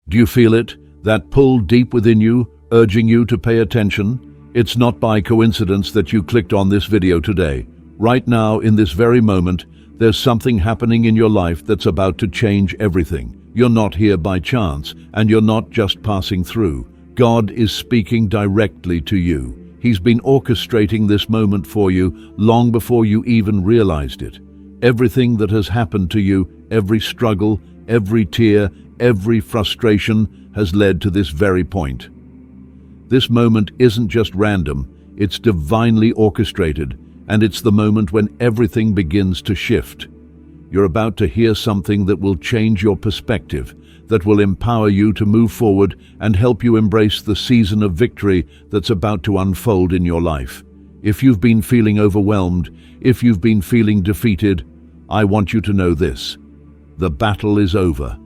Do you feel it? That pull deep within you, urging you to pay attention? It's not by coincidence that you clicked on this video today. Right now, in this very moment, there's something happening in your life that's about to change everything. You're not here by chance, and you're not just passing through. God is speaking directly to you. He's been orchestrating this moment for you long before you even realized it. Everything that has happened to you, every struggle, every tear, every frustration has led to this very point. This moment isn't just random, it's divinely orchestrated, and it's the moment when everything begins to shift. You're about to hear something that will change your perspective, that will empower you to move forward and help you embrace the season of victory that's about to unfold in your life. If you've been feeling overwhelmed, if you've been feeling defeated, I want you to know this. The battle is over.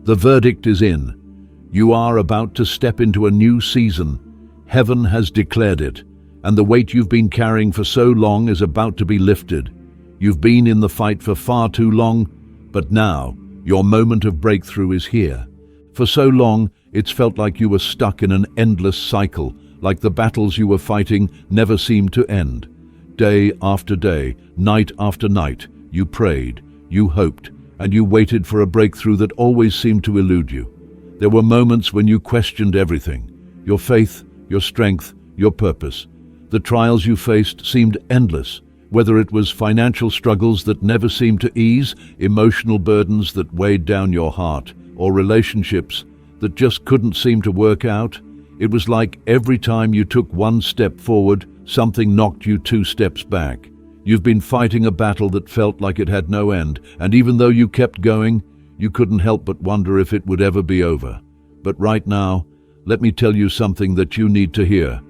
The verdict is in. You are about to step into a new season. Heaven has declared it, and the weight you've been carrying for so long is about to be lifted. You've been in the fight for far too long, but now your moment of breakthrough is here. For so long, it's felt like you were stuck in an endless cycle, like the battles you were fighting never seemed to end. Day after day, night after night, you prayed, you hoped, and you waited for a breakthrough that always seemed to elude you. There were moments when you questioned everything: your faith, your strength, your purpose. The trials you faced seemed endless, whether it was financial struggles that never seemed to ease, emotional burdens that weighed down your heart, or relationships that just couldn't seem to work out. It was like every time you took one step forward, something knocked you 2 steps back. You've been fighting a battle that felt like it had no end, and even though you kept going, you couldn't help but wonder if it would ever be over. But right now, let me tell you something that you need to hear.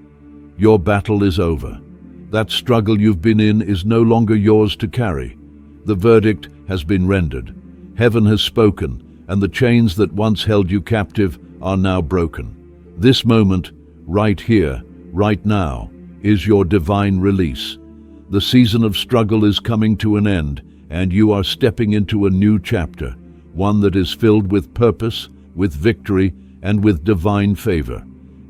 Your battle is over. That struggle you've been in is no longer yours to carry. The verdict has been rendered. Heaven has spoken, and the chains that once held you captive are now broken. This moment, right here, right now, is your divine release. The season of struggle is coming to an end, and you are stepping into a new chapter, one that is filled with purpose, with victory, and with divine favor.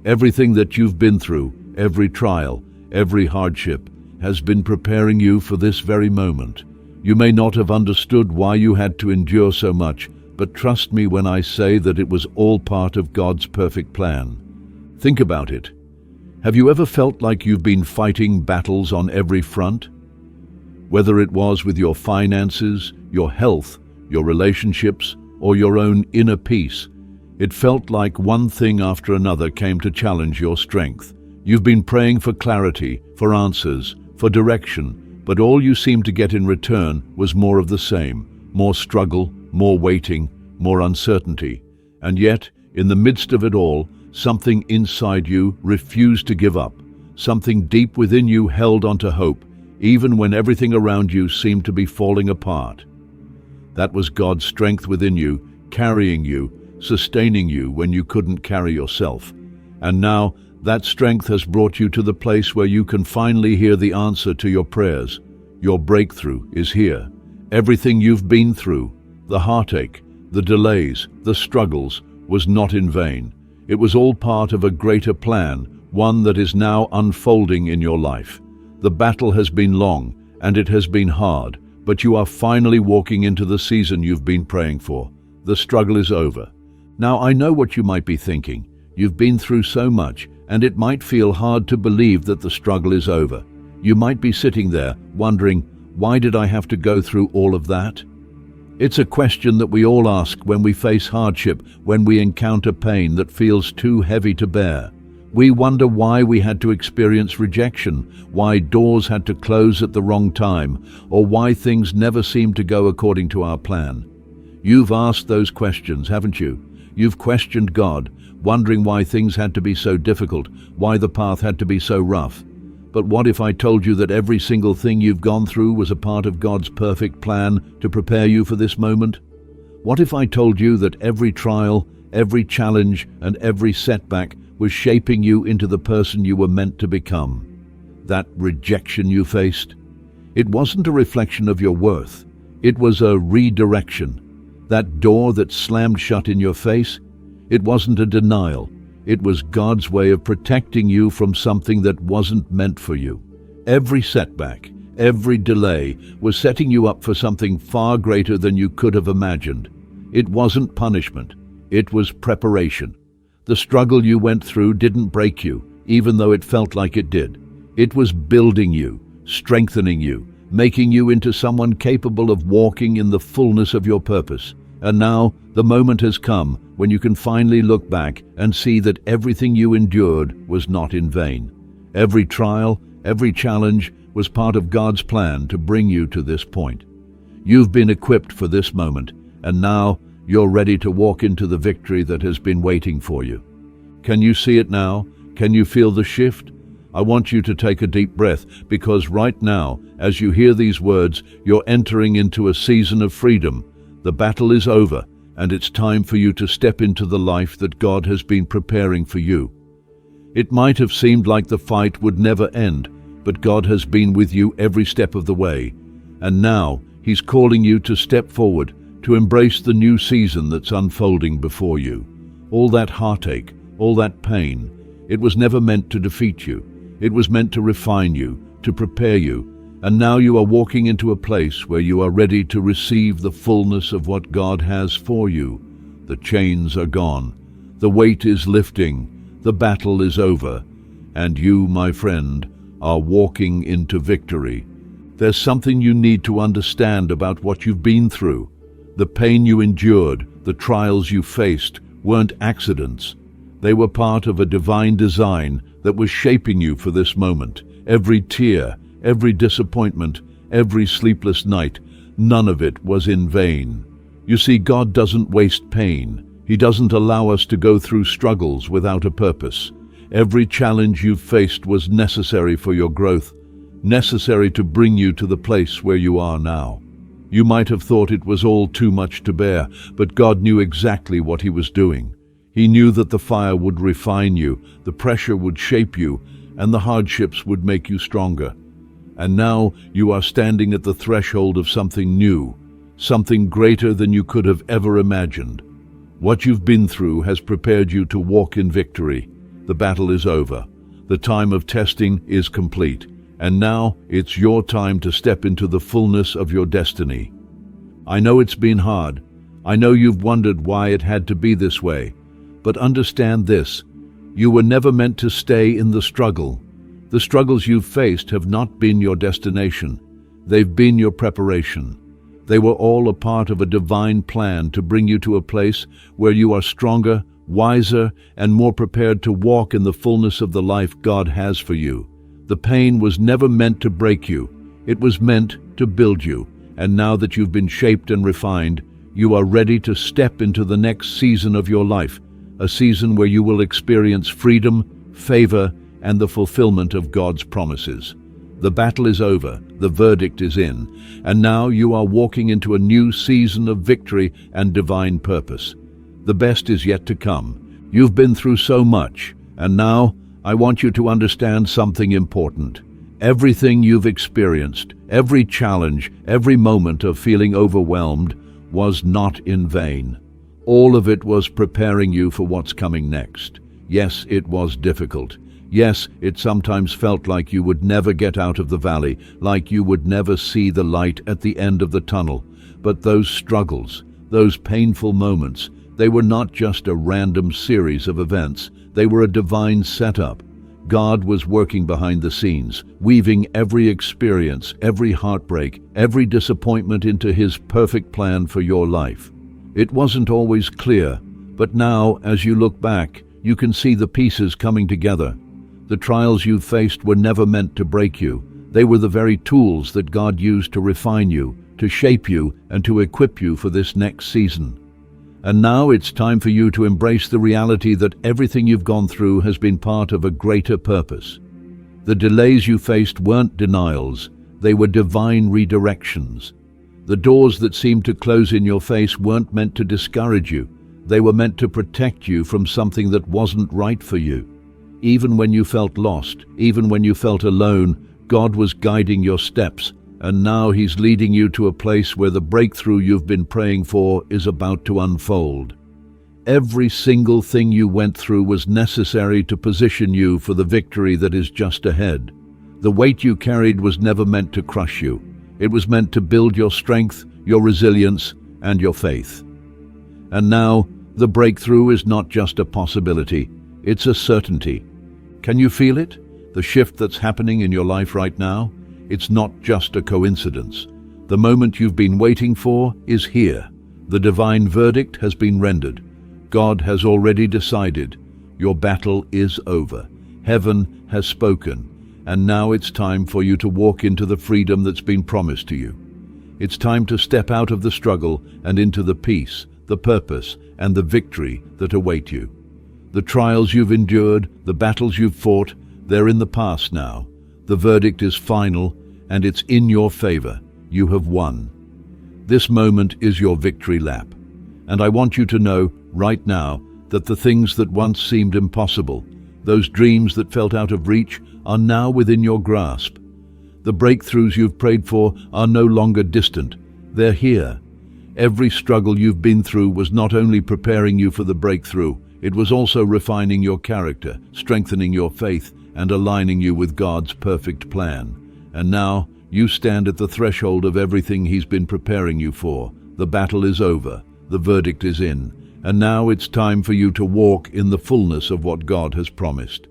Everything that you've been through, every trial, every hardship, has been preparing you for this very moment. You may not have understood why you had to endure so much, but trust me when I say that it was all part of God's perfect plan. Think about it. Have you ever felt like you've been fighting battles on every front? Whether it was with your finances, your health, your relationships, or your own inner peace, it felt like one thing after another came to challenge your strength. You've been praying for clarity, for answers, for direction, but all you seemed to get in return was more of the same: more struggle, more waiting, more uncertainty. And yet, in the midst of it all, something inside you refused to give up. Something deep within you held onto hope, even when everything around you seemed to be falling apart. That was God's strength within you, carrying you, sustaining you when you couldn't carry yourself. And now, that strength has brought you to the place where you can finally hear the answer to your prayers. Your breakthrough is here. Everything you've been through, the heartache, the delays, the struggles, was not in vain. It was all part of a greater plan, one that is now unfolding in your life. The battle has been long, and it has been hard, but you are finally walking into the season you've been praying for. The struggle is over. Now, I know what you might be thinking. You've been through so much, and it might feel hard to believe that the struggle is over. You might be sitting there, wondering, why did I have to go through all of that? It's a question that we all ask when we face hardship, when we encounter pain that feels too heavy to bear. We wonder why we had to experience rejection, why doors had to close at the wrong time, or why things never seemed to go according to our plan. You've asked those questions, haven't you? You've questioned God, wondering why things had to be so difficult, why the path had to be so rough. But what if I told you that every single thing you've gone through was a part of God's perfect plan to prepare you for this moment? What if I told you that every trial, every challenge, and every setback was shaping you into the person you were meant to become? That rejection you faced, it wasn't a reflection of your worth. It was a redirection. That door that slammed shut in your face, It wasn't a denial. It was God's way of protecting you from something that wasn't meant for you. Every setback, every delay was setting you up for something far greater than you could have imagined. It wasn't punishment. It was preparation. The struggle you went through didn't break you, even though it felt like it did. It was building you, strengthening you, making you into someone capable of walking in the fullness of your purpose. And now, the moment has come when you can finally look back and see that everything you endured was not in vain. Every trial, every challenge was part of God's plan to bring you to this point. You've been equipped for this moment, and now you're ready to walk into the victory that has been waiting for you. Can you see it now? Can you feel the shift? I want you to take a deep breath, because right now, as you hear these words, you're entering into a season of freedom. The battle is over, and it's time for you to step into the life that God has been preparing for you. It might have seemed like the fight would never end, but God has been with you every step of the way. And now, He's calling you to step forward, to embrace the new season that's unfolding before you. All that heartache, all that pain, it was never meant to defeat you. It was meant to refine you, to prepare you. And now you are walking into a place where you are ready to receive the fullness of what God has for you. The chains are gone. The weight is lifting. The battle is over. And you, my friend, are walking into victory. There's something you need to understand about what you've been through. The pain you endured, the trials you faced, weren't accidents. They were part of a divine design that was shaping you for this moment. Every tear, every disappointment, every sleepless night, none of it was in vain. You see, God doesn't waste pain. He doesn't allow us to go through struggles without a purpose. Every challenge you've faced was necessary for your growth, necessary to bring you to the place where you are now. You might have thought it was all too much to bear, but God knew exactly what He was doing. He knew that the fire would refine you, the pressure would shape you, and the hardships would make you stronger. And now you are standing at the threshold of something new, something greater than you could have ever imagined. What you've been through has prepared you to walk in victory. The battle is over. The time of testing is complete. And now it's your time to step into the fullness of your destiny. I know it's been hard. I know you've wondered why it had to be this way. But understand this: you were never meant to stay in the struggle. The struggles you've faced have not been your destination. They've been your preparation. They were all a part of a divine plan to bring you to a place where you are stronger, wiser, and more prepared to walk in the fullness of the life God has for you. The pain was never meant to break you. It was meant to build you. And now that you've been shaped and refined, you are ready to step into the next season of your life, a season where you will experience freedom, favor, and the fulfillment of God's promises. The battle is over, the verdict is in, and now you are walking into a new season of victory and divine purpose. The best is yet to come. You've been through so much, and now I want you to understand something important. Everything you've experienced, every challenge, every moment of feeling overwhelmed was not in vain. All of it was preparing you for what's coming next. Yes, it was difficult. Yes, it sometimes felt like you would never get out of the valley, like you would never see the light at the end of the tunnel. But those struggles, those painful moments, they were not just a random series of events. They were a divine setup. God was working behind the scenes, weaving every experience, every heartbreak, every disappointment into His perfect plan for your life. It wasn't always clear, but now, as you look back, you can see the pieces coming together. The trials you faced were never meant to break you. They were the very tools that God used to refine you, to shape you, and to equip you for this next season. And now it's time for you to embrace the reality that everything you've gone through has been part of a greater purpose. The delays you faced weren't denials, they were divine redirections. The doors that seemed to close in your face weren't meant to discourage you. They were meant to protect you from something that wasn't right for you. Even when you felt lost, even when you felt alone, God was guiding your steps, and now He's leading you to a place where the breakthrough you've been praying for is about to unfold. Every single thing you went through was necessary to position you for the victory that is just ahead. The weight you carried was never meant to crush you. It was meant to build your strength, your resilience, and your faith. And now, the breakthrough is not just a possibility, it's a certainty. Can you feel it? The shift that's happening in your life right now? It's not just a coincidence. The moment you've been waiting for is here. The divine verdict has been rendered. God has already decided. Your battle is over. Heaven has spoken. And now it's time for you to walk into the freedom that's been promised to you. It's time to step out of the struggle and into the peace, the purpose, and the victory that await you. The trials you've endured, the battles you've fought, they're in the past now. The verdict is final, and it's in your favor. You have won. This moment is your victory lap. And I want you to know, right now, that the things that once seemed impossible, those dreams that felt out of reach, are now within your grasp. The breakthroughs you've prayed for are no longer distant. They're here. Every struggle you've been through was not only preparing you for the breakthrough, it was also refining your character, strengthening your faith, and aligning you with God's perfect plan. And now, you stand at the threshold of everything He's been preparing you for. The battle is over. The verdict is in. And now it's time for you to walk in the fullness of what God has promised.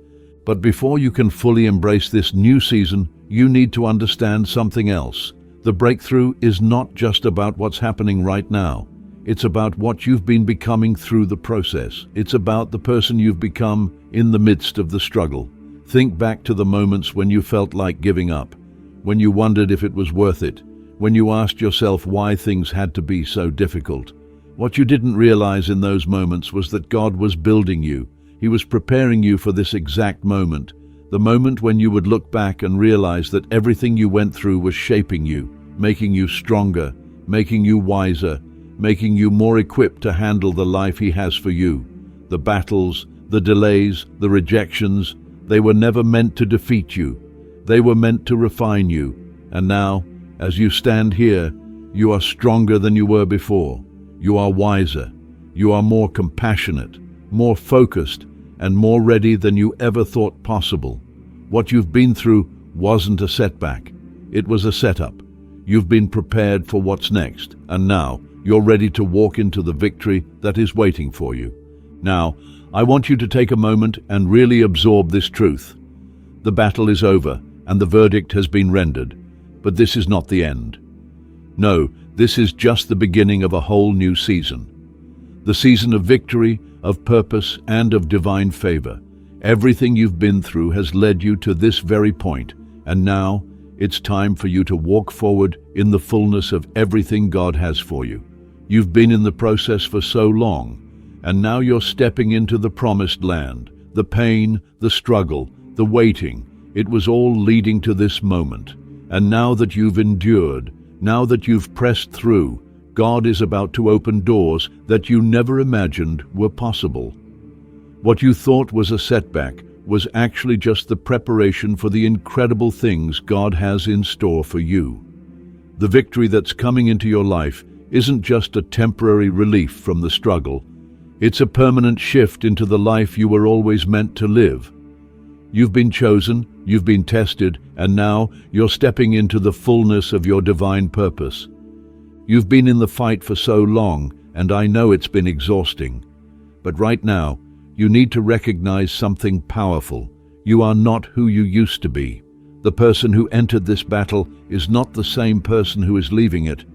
But before you can fully embrace this new season, you need to understand something else. The breakthrough is not just about what's happening right now. It's about what you've been becoming through the process. It's about the person you've become in the midst of the struggle. Think back to the moments when you felt like giving up, when you wondered if it was worth it, when you asked yourself why things had to be so difficult. What you didn't realize in those moments was that God was building you. He was preparing you for this exact moment, the moment when you would look back and realize that everything you went through was shaping you, making you stronger, making you wiser, making you more equipped to handle the life He has for you. The battles, the delays, the rejections, they were never meant to defeat you. They were meant to refine you. And now, as you stand here, you are stronger than you were before. You are wiser. You are more compassionate, more focused, and more ready than you ever thought possible. What you've been through wasn't a setback. It was a setup. You've been prepared for what's next, and now you're ready to walk into the victory that is waiting for you. Now, I want you to take a moment and really absorb this truth. The battle is over, and the verdict has been rendered. But this is not the end. No, this is just the beginning of a whole new season. The season of victory, of purpose, and of divine favor. Everything you've been through has led you to this very point, and now it's time for you to walk forward in the fullness of everything God has for you. You've been in the process for so long, and now you're stepping into the promised land. The pain, the struggle, the waiting, it was all leading to this moment. And now that you've endured, now that you've pressed through, God is about to open doors that you never imagined were possible. What you thought was a setback was actually just the preparation for the incredible things God has in store for you. The victory that's coming into your life isn't just a temporary relief from the struggle. It's a permanent shift into the life you were always meant to live. You've been chosen, you've been tested, and now you're stepping into the fullness of your divine purpose. You've been in the fight for so long, and I know it's been exhausting. But right now, you need to recognize something powerful. You are not who you used to be. The person who entered this battle is not the same person who is leaving it.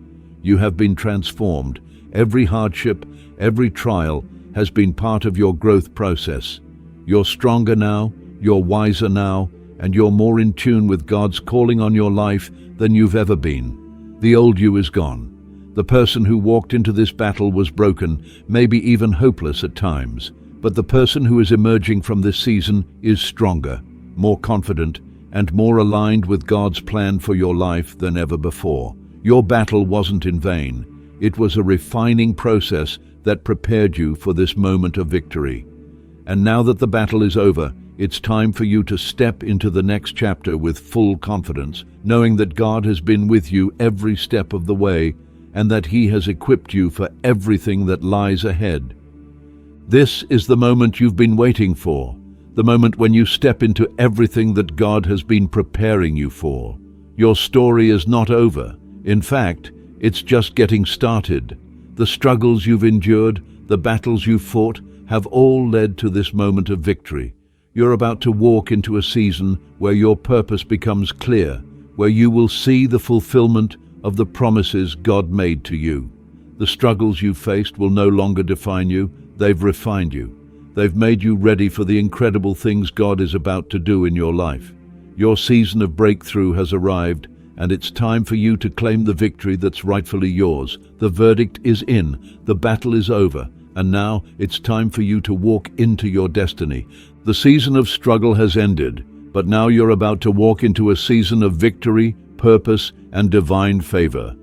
You have been transformed. Every hardship, every trial has been part of your growth process. You're stronger now, you're wiser now, and you're more in tune with God's calling on your life than you've ever been. The old you is gone. The person who walked into this battle was broken, maybe even hopeless at times. But the person who is emerging from this season is stronger, more confident, and more aligned with God's plan for your life than ever before. Your battle wasn't in vain. It was a refining process that prepared you for this moment of victory. And now that the battle is over, it's time for you to step into the next chapter with full confidence, knowing that God has been with you every step of the way and that He has equipped you for everything that lies ahead. This is the moment you've been waiting for, the moment when you step into everything that God has been preparing you for. Your story is not over. In fact, it's just getting started. The struggles you've endured, the battles you've fought, have all led to this moment of victory. You're about to walk into a season where your purpose becomes clear, where you will see the fulfillment of the promises God made to you. The struggles you've faced will no longer define you. They've refined you. They've made you ready for the incredible things God is about to do in your life. Your season of breakthrough has arrived, and it's time for you to claim the victory that's rightfully yours. The verdict is in, the battle is over, and now it's time for you to walk into your destiny. The season of struggle has ended, but now you're about to walk into a season of victory, purpose, and divine favor.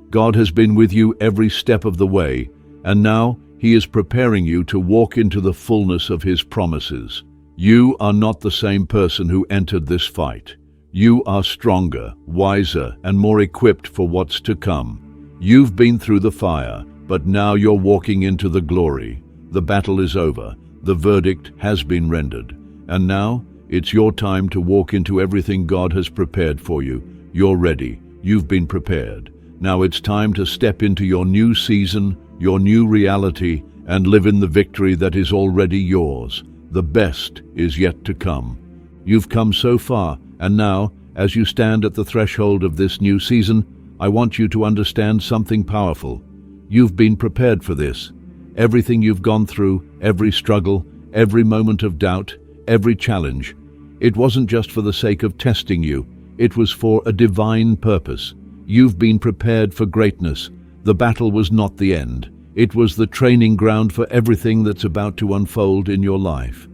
God has been with you every step of the way, and now He is preparing you to walk into the fullness of His promises. You are not the same person who entered this fight. You are stronger, wiser, and more equipped for what's to come. You've been through the fire, but now you're walking into the glory. The battle is over. The verdict has been rendered. And now, it's your time to walk into everything God has prepared for you. You're ready. You've been prepared. Now it's time to step into your new season, your new reality, and live in the victory that is already yours. The best is yet to come. You've come so far, and now, as you stand at the threshold of this new season, I want you to understand something powerful. You've been prepared for this. Everything you've gone through, every struggle, every moment of doubt, every challenge, it wasn't just for the sake of testing you. It was for a divine purpose. You've been prepared for greatness. The battle was not the end. It was the training ground for everything that's about to unfold in your life.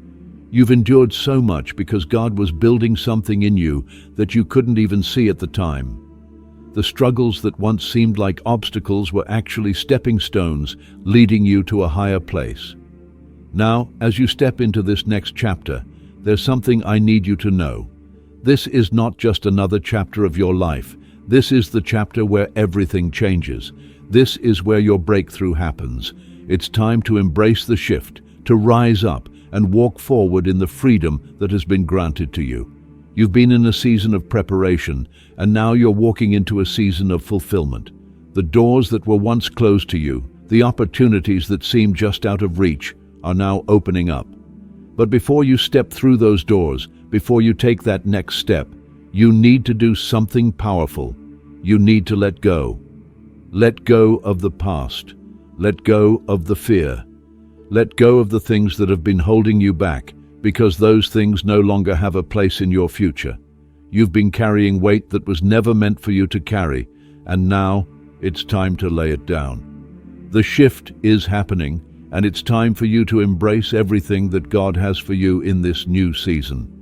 You've endured so much because God was building something in you that you couldn't even see at the time. The struggles that once seemed like obstacles were actually stepping stones leading you to a higher place. Now, as you step into this next chapter, there's something I need you to know. This is not just another chapter of your life. This is the chapter where everything changes. This is where your breakthrough happens. It's time to embrace the shift, to rise up and walk forward in the freedom that has been granted to you. You've been in a season of preparation, and now you're walking into a season of fulfillment. The doors that were once closed to you, the opportunities that seemed just out of reach, are now opening up. But before you step through those doors, before you take that next step, you need to do something powerful. You need to let go. Let go of the past. Let go of the fear. Let go of the things that have been holding you back, because those things no longer have a place in your future. You've been carrying weight that was never meant for you to carry, and now it's time to lay it down. The shift is happening, and it's time for you to embrace everything that God has for you in this new season.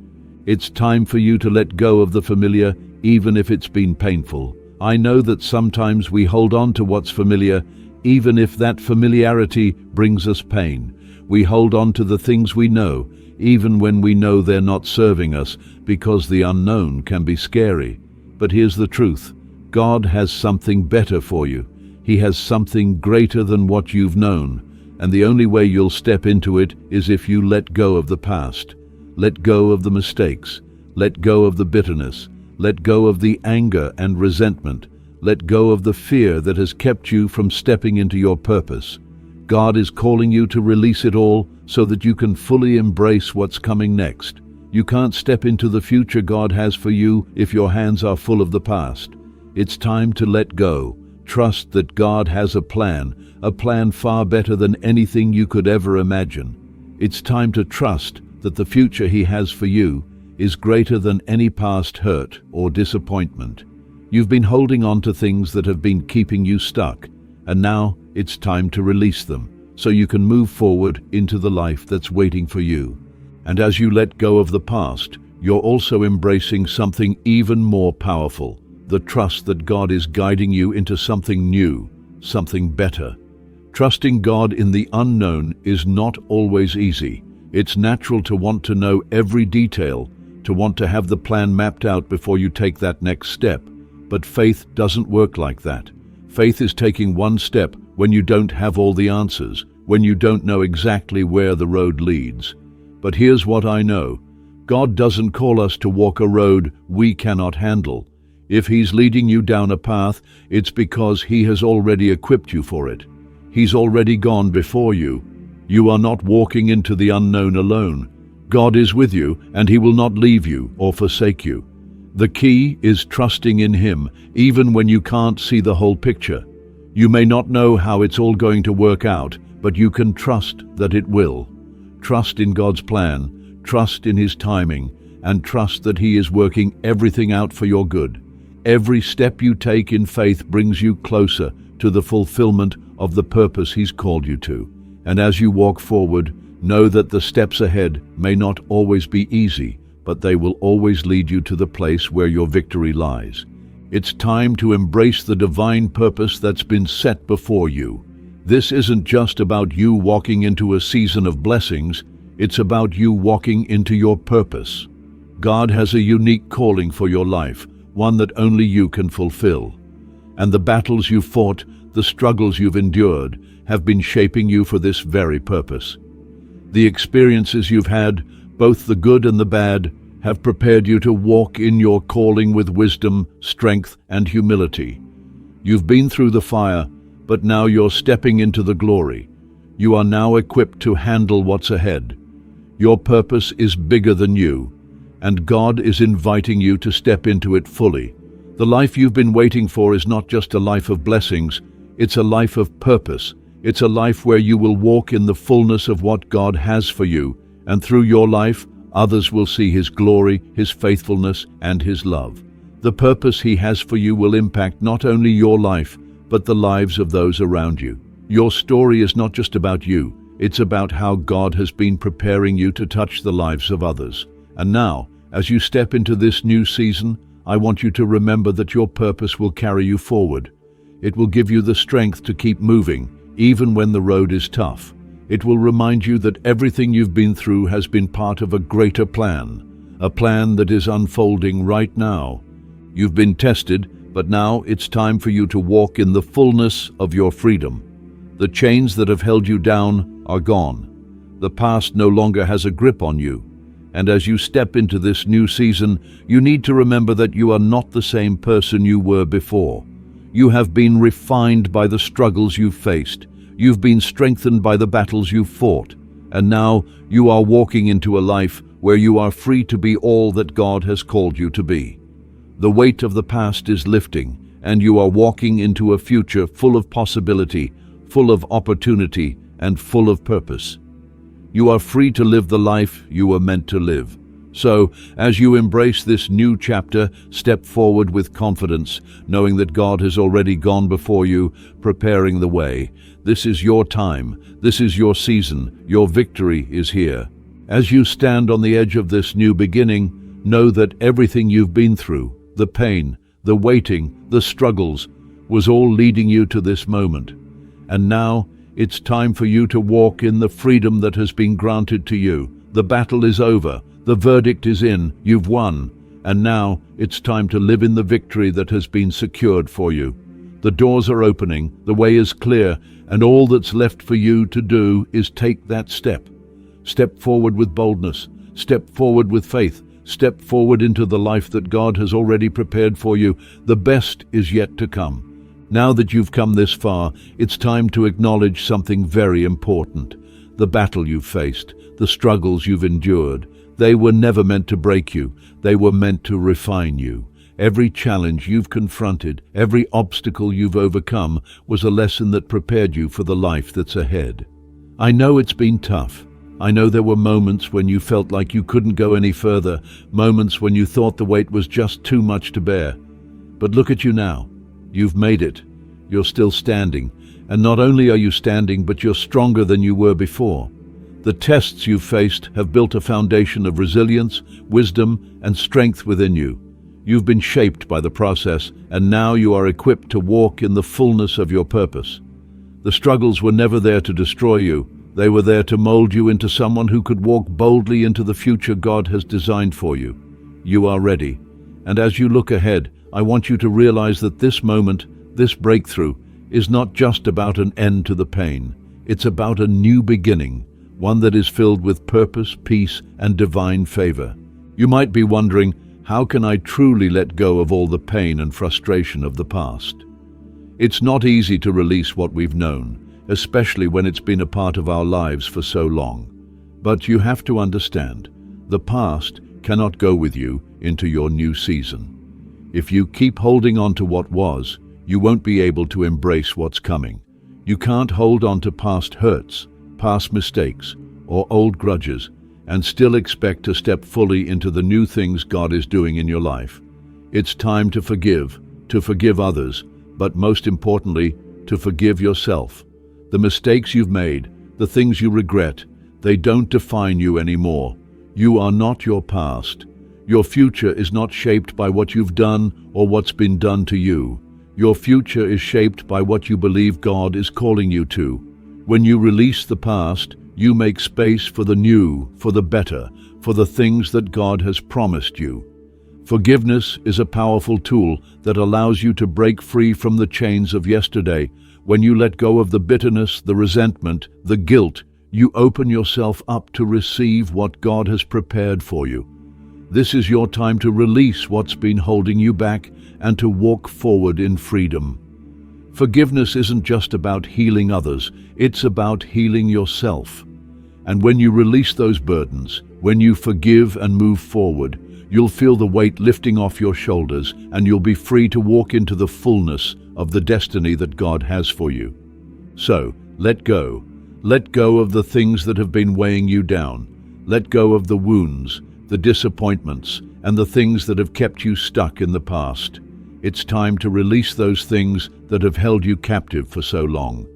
It's time for you to let go of the familiar, even if it's been painful. I know that sometimes we hold on to what's familiar, even if that familiarity brings us pain. We hold on to the things we know, even when we know they're not serving us, because the unknown can be scary. But here's the truth. God has something better for you. He has something greater than what you've known, and the only way you'll step into it is if you let go of the past. Let go of the mistakes. Let go of the bitterness. Let go of the anger and resentment. Let go of the fear that has kept you from stepping into your purpose. God is calling you to release it all so that you can fully embrace what's coming next. You can't step into the future God has for you if your hands are full of the past. It's time to let go. Trust that God has a plan far better than anything you could ever imagine. It's time to trust that the future He has for you is greater than any past hurt or disappointment. You've been holding on to things that have been keeping you stuck, and now it's time to release them so you can move forward into the life that's waiting for you. And as you let go of the past, you're also embracing something even more powerful, the trust that God is guiding you into something new, something better. Trusting God in the unknown is not always easy. It's natural to want to know every detail, to want to have the plan mapped out before you take that next step. But faith doesn't work like that. Faith is taking one step when you don't have all the answers. when you don't know exactly where the road leads. But here's what I know. God doesn't call us to walk a road we cannot handle. If He's leading you down a path, it's because He has already equipped you for it. He's already gone before you. You are not walking into the unknown alone. God is with you, and He will not leave you or forsake you. The key is trusting in Him, even when you can't see the whole picture. You may not know how it's all going to work out, but you can trust that it will. Trust in God's plan, trust in His timing, and trust that He is working everything out for your good. Every step you take in faith brings you closer to the fulfillment of the purpose He's called you to. And as you walk forward, know that the steps ahead may not always be easy, but they will always lead you to the place where your victory lies. It's time to embrace the divine purpose that's been set before you. This isn't just about you walking into a season of blessings, it's about you walking into your purpose. God has a unique calling for your life, one that only you can fulfill. And the battles you've fought, the struggles you've endured, have been shaping you for this very purpose. The experiences you've had, both the good and the bad, have prepared you to walk in your calling with wisdom, strength, and humility. You've been through the fire, but now you're stepping into the glory. You are now equipped to handle what's ahead. Your purpose is bigger than you, and God is inviting you to step into it fully. The life you've been waiting for is not just a life of blessings, it's a life of purpose. It's a life where you will walk in the fullness of what God has for you, and through your life, others will see His glory, His faithfulness, and His love. The purpose He has for you will impact not only your life, but the lives of those around you. Your story is not just about you, it's about how God has been preparing you to touch the lives of others. And now, as you step into this new season, I want you to remember that your purpose will carry you forward. It will give you the strength to keep moving, even when the road is tough. It will remind you that everything you've been through has been part of a greater plan, a plan that is unfolding right now. You've been tested, but now it's time for you to walk in the fullness of your freedom. The chains that have held you down are gone. The past no longer has a grip on you. And as you step into this new season, you need to remember that you are not the same person you were before. You have been refined by the struggles you've faced. You've been strengthened by the battles you've fought. And now you are walking into a life where you are free to be all that God has called you to be. The weight of the past is lifting, and you are walking into a future full of possibility, full of opportunity, and full of purpose. You are free to live the life you were meant to live. So, as you embrace this new chapter, step forward with confidence, knowing that God has already gone before you, preparing the way. This is your time. This is your season. Your victory is here. As you stand on the edge of this new beginning, know that everything you've been through, the pain, the waiting, the struggles, was all leading you to this moment. And now, it's time for you to walk in the freedom that has been granted to you. The battle is over. The verdict is in. You've won. And now, it's time to live in the victory that has been secured for you. The doors are opening, the way is clear, and all that's left for you to do is take that step. Step forward with boldness. Step forward with faith. Step forward into the life that God has already prepared for you. The best is yet to come. Now that you've come this far, it's time to acknowledge something very important. The battle you've faced, the struggles you've endured, they were never meant to break you. They were meant to refine you. Every challenge you've confronted, every obstacle you've overcome was a lesson that prepared you for the life that's ahead. I know it's been tough. I know there were moments when you felt like you couldn't go any further, moments when you thought the weight was just too much to bear. But look at you now. You've made it. You're still standing. And not only are you standing, but you're stronger than you were before. The tests you've faced have built a foundation of resilience, wisdom, and strength within you. You've been shaped by the process, and now you are equipped to walk in the fullness of your purpose. The struggles were never there to destroy you. They were there to mold you into someone who could walk boldly into the future God has designed for you. You are ready. And as you look ahead, I want you to realize that this moment, this breakthrough, is not just about an end to the pain. It's about a new beginning, one that is filled with purpose, peace, and divine favor. You might be wondering, how can I truly let go of all the pain and frustration of the past? It's not easy to release what we've known, especially when it's been a part of our lives for so long. But you have to understand, the past cannot go with you into your new season. If you keep holding on to what was, you won't be able to embrace what's coming. You can't hold on to past hurts, past mistakes, or old grudges, and still expect to step fully into the new things God is doing in your life. It's time to forgive others, but most importantly, to forgive yourself. The mistakes you've made, the things you regret, they don't define you anymore. You are not your past. Your future is not shaped by what you've done or what's been done to you. Your future is shaped by what you believe God is calling you to. When you release the past, you make space for the new, for the better, for the things that God has promised you. Forgiveness is a powerful tool that allows you to break free from the chains of yesterday. When you let go of the bitterness, the resentment, the guilt, you open yourself up to receive what God has prepared for you. This is your time to release what's been holding you back and to walk forward in freedom. Forgiveness isn't just about healing others, it's about healing yourself. And when you release those burdens, when you forgive and move forward, you'll feel the weight lifting off your shoulders and you'll be free to walk into the fullness of the destiny that God has for you. So, let go. Let go of the things that have been weighing you down. Let go of the wounds, the disappointments, and the things that have kept you stuck in the past. It's time to release those things that have held you captive for so long.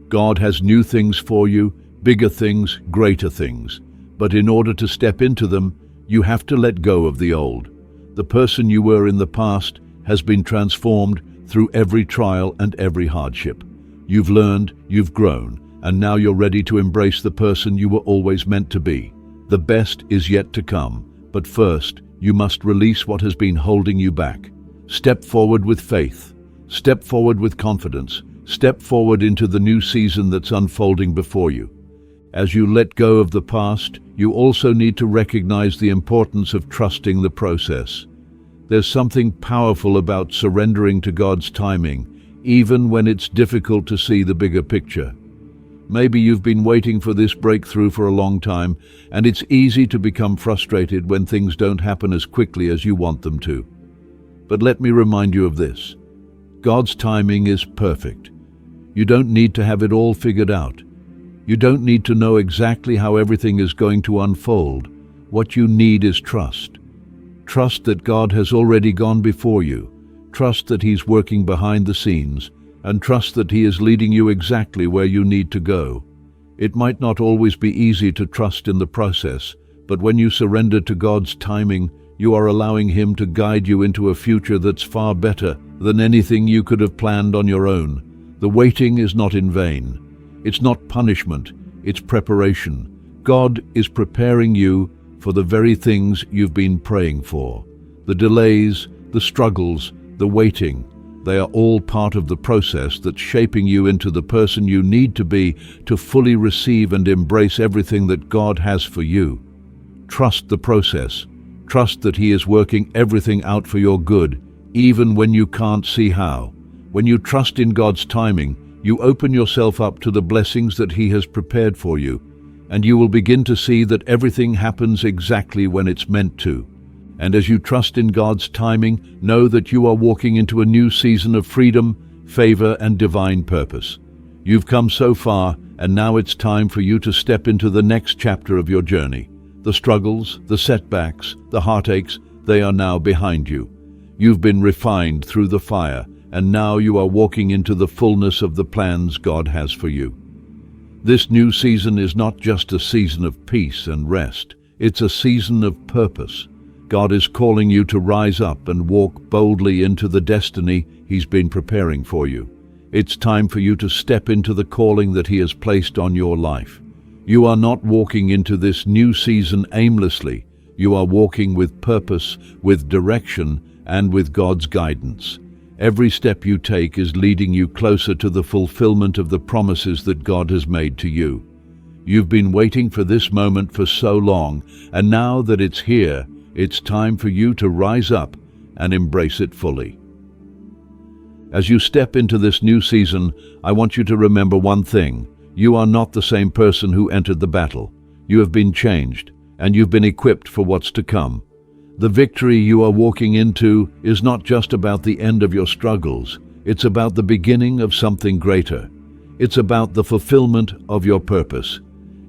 God has new things for you, bigger things, greater things. But in order to step into them, you have to let go of the old. The person you were in the past has been transformed through every trial and every hardship. You've learned, you've grown, and now you're ready to embrace the person you were always meant to be. The best is yet to come, but first, you must release what has been holding you back. Step forward with faith. Step forward with confidence. Step forward into the new season that's unfolding before you. As you let go of the past, you also need to recognize the importance of trusting the process. There's something powerful about surrendering to God's timing, even when it's difficult to see the bigger picture. Maybe you've been waiting for this breakthrough for a long time, and it's easy to become frustrated when things don't happen as quickly as you want them to. But let me remind you of this. God's timing is perfect. You don't need to have it all figured out. You don't need to know exactly how everything is going to unfold. What you need is trust. Trust that God has already gone before you. Trust that He's working behind the scenes, and trust that He is leading you exactly where you need to go. It might not always be easy to trust in the process, but when you surrender to God's timing, you are allowing Him to guide you into a future that's far better than anything you could have planned on your own. The waiting is not in vain. It's not punishment, it's preparation. God is preparing you for the very things you've been praying for. The delays, the struggles, the waiting, they are all part of the process that's shaping you into the person you need to be to fully receive and embrace everything that God has for you. Trust the process. Trust that He is working everything out for your good, even when you can't see how. When you trust in God's timing, you open yourself up to the blessings that He has prepared for you, and you will begin to see that everything happens exactly when it's meant to. And as you trust in God's timing, know that you are walking into a new season of freedom, favor, and divine purpose. You've come so far, and now it's time for you to step into the next chapter of your journey. The struggles, the setbacks, the heartaches, they are now behind you. You've been refined through the fire, and now you are walking into the fullness of the plans God has for you. This new season is not just a season of peace and rest, it's a season of purpose. God is calling you to rise up and walk boldly into the destiny He's been preparing for you. It's time for you to step into the calling that He has placed on your life. You are not walking into this new season aimlessly. You are walking with purpose, with direction, and with God's guidance. Every step you take is leading you closer to the fulfillment of the promises that God has made to you. You've been waiting for this moment for so long, and now that it's here, it's time for you to rise up and embrace it fully. As you step into this new season, I want you to remember one thing. You are not the same person who entered the battle. You have been changed, and you've been equipped for what's to come. The victory you are walking into is not just about the end of your struggles. It's about the beginning of something greater. It's about the fulfillment of your purpose.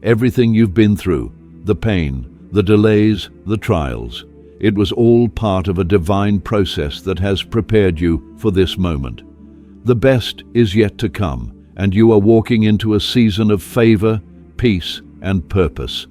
Everything you've been through, the pain, the delays, the trials, it was all part of a divine process that has prepared you for this moment. The best is yet to come, and you are walking into a season of favor, peace, and purpose.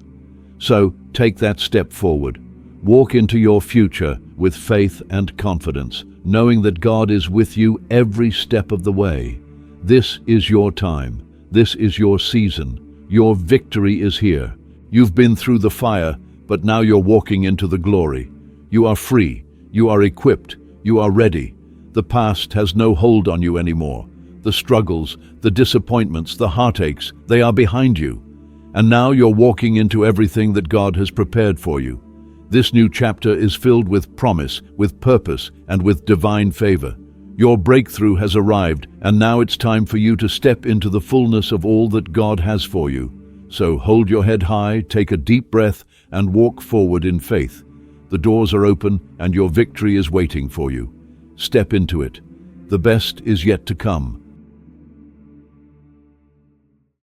So take that step forward. Walk into your future with faith and confidence, knowing that God is with you every step of the way. This is your time. This is your season. Your victory is here. You've been through the fire, but now you're walking into the glory. You are free. You are equipped. You are ready. The past has no hold on you anymore. The struggles, the disappointments, the heartaches, they are behind you. And now you're walking into everything that God has prepared for you. This new chapter is filled with promise, with purpose, and with divine favor. Your breakthrough has arrived, and now it's time for you to step into the fullness of all that God has for you. So hold your head high, take a deep breath, and walk forward in faith. The doors are open, and your victory is waiting for you. Step into it. The best is yet to come.